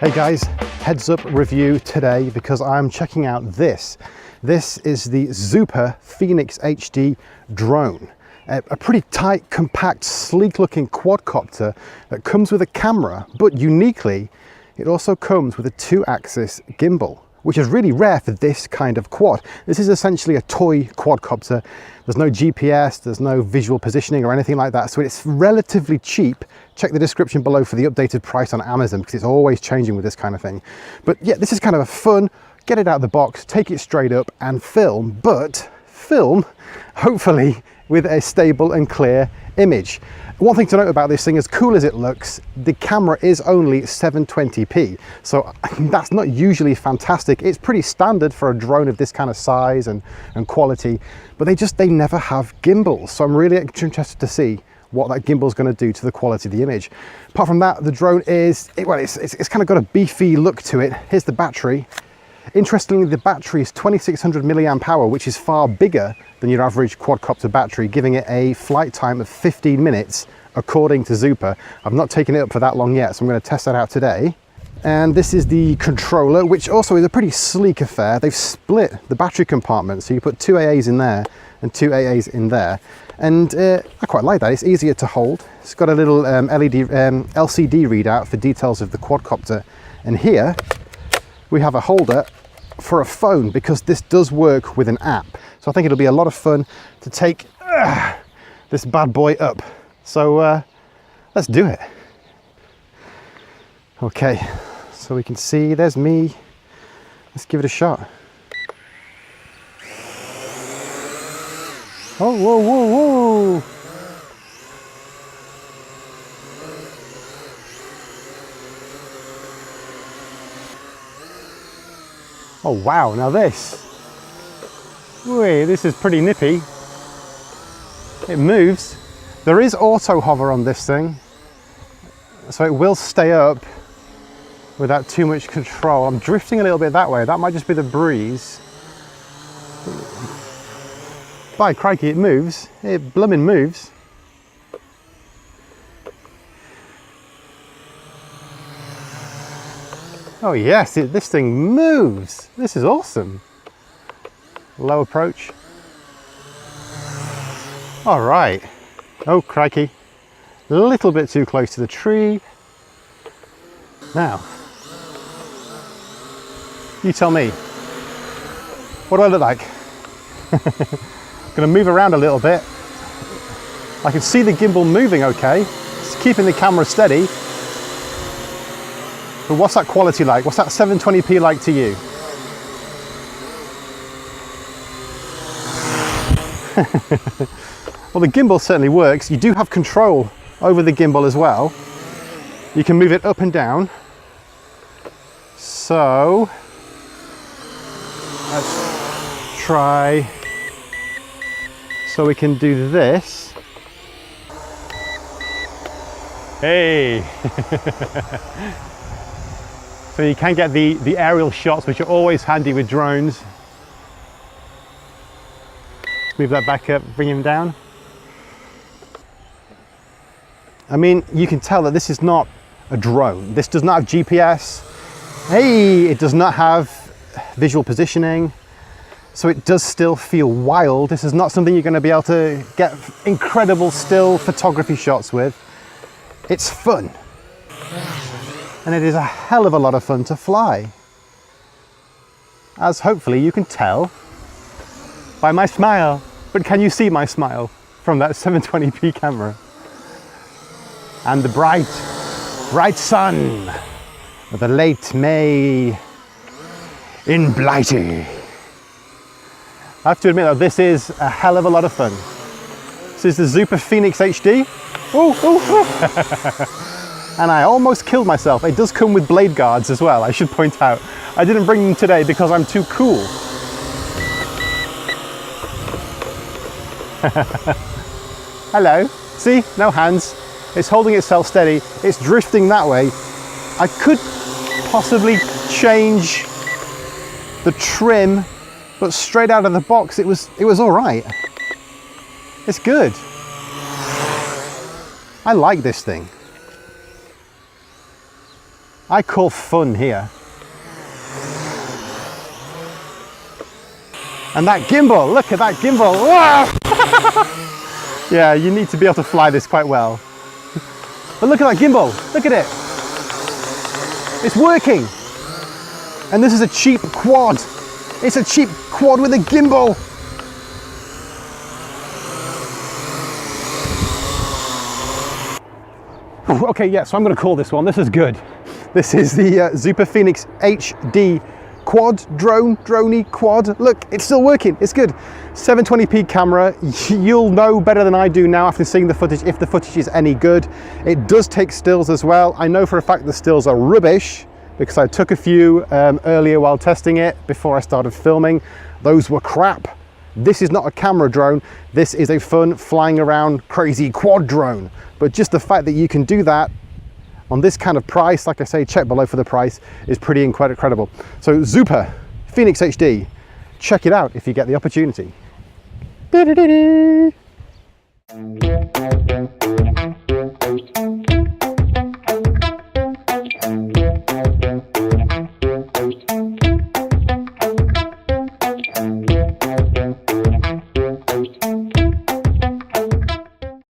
Hey guys, heads up review today because I'm checking out this. This is the Zoopa Phoenix HD Drone. A pretty tight, compact, sleek looking quadcopter that comes with a camera, but uniquely, it also comes with a 2-axis gimbal, which is really rare for this kind of quad. This is essentially a toy quadcopter. There's no GPS, there's no visual positioning or anything like that, so it's relatively cheap. Check the description below for the updated price on Amazon because it's always changing with this kind of thing. But yeah, this is kind of a fun, get it out of the box, take it straight up and film, but film, hopefully, with a stable and clear image. One thing to note about this thing, as cool as it looks, the camera is only 720p, so that's not usually fantastic. It's pretty standard for a drone of this kind of size and quality, but they never have gimbals, so I'm really interested to see what that gimbal is going to do to the quality of the image. Apart from that, the drone it's kind of got a beefy look to it. Here's the battery. Interestingly, the battery is 2600 milliamp hour, which is far bigger than your average quadcopter battery, giving it a flight time of 15 minutes, according to Zoopa. I've not taken it up for that long yet, so I'm going to test that out today. And this is the controller, which also is a pretty sleek affair. They've split the battery compartment, so you put 2 AAs in there and 2 AAs in there. And I quite like that. It's easier to hold. It's got a little LCD readout for details of the quadcopter. And here we have a holder for a phone, because this does work with an app. So I think it'll be a lot of fun to take this bad boy up. So let's do it. Okay, so we can see there's me. Let's give it a shot. Oh, whoa, whoa, whoa. Oh wow, now this. Wait, this is pretty nippy. It moves. There is auto hover on this thing, so it will stay up without too much control. I'm drifting a little bit that way. That might just be the breeze. By crikey, it moves. It bloomin' moves. Oh yes, this thing moves. This is awesome. Low approach. All right. Oh crikey. A little bit too close to the tree. Now, you tell me. What do I look like? Gonna move around a little bit. I can see the gimbal moving okay. It's keeping the camera steady. But what's that quality like? What's that 720p like to you? Well, the gimbal certainly works. You do have control over the gimbal as well. You can move it up and down. So let's try. So we can do this. Hey! So you can get the aerial shots, which are always handy with drones. Move that back up, bring him down. I mean, you can tell that this is not a drone. This does not have GPS. Hey, it does not have visual positioning. So it does still feel wild. This is not something you're going to be able to get incredible still photography shots with. It's fun. And it is a hell of a lot of fun to fly. As hopefully you can tell by my smile. But can you see my smile from that 720p camera? And the bright, bright sun of the late May in Blighty. I have to admit that this is a hell of a lot of fun. This is the Zoopa Phoenix HD. Ooh, ooh, ooh. And I almost killed myself. It does come with blade guards as well, I should point out. I didn't bring them today because I'm too cool. Hello. See, no hands. It's holding itself steady. It's drifting that way. I could possibly change the trim, but straight out of the box, it was all right. It's good. I like this thing. I call fun here. And that gimbal, look at that gimbal. Yeah, you need to be able to fly this quite well. But look at that gimbal, look at it. It's working. And this is a cheap quad. It's a cheap quad with a gimbal. Okay, yeah, so I'm going to call this one. This is good. This is the Zoopa Phoenix HD quad, droney quad. Look, it's still working, it's good. 720p camera. You'll know better than I do now after seeing the footage if the footage is any good. It does take stills as well. I know for a fact the stills are rubbish because I took a few earlier while testing it before I started filming. Those were crap. This is not a camera drone. This is a fun flying around crazy quad drone. But just the fact that you can do that on this kind of price, like I say, check below for the price, is pretty incredible. So Zoopa Phoenix HD, check it out if you get the opportunity.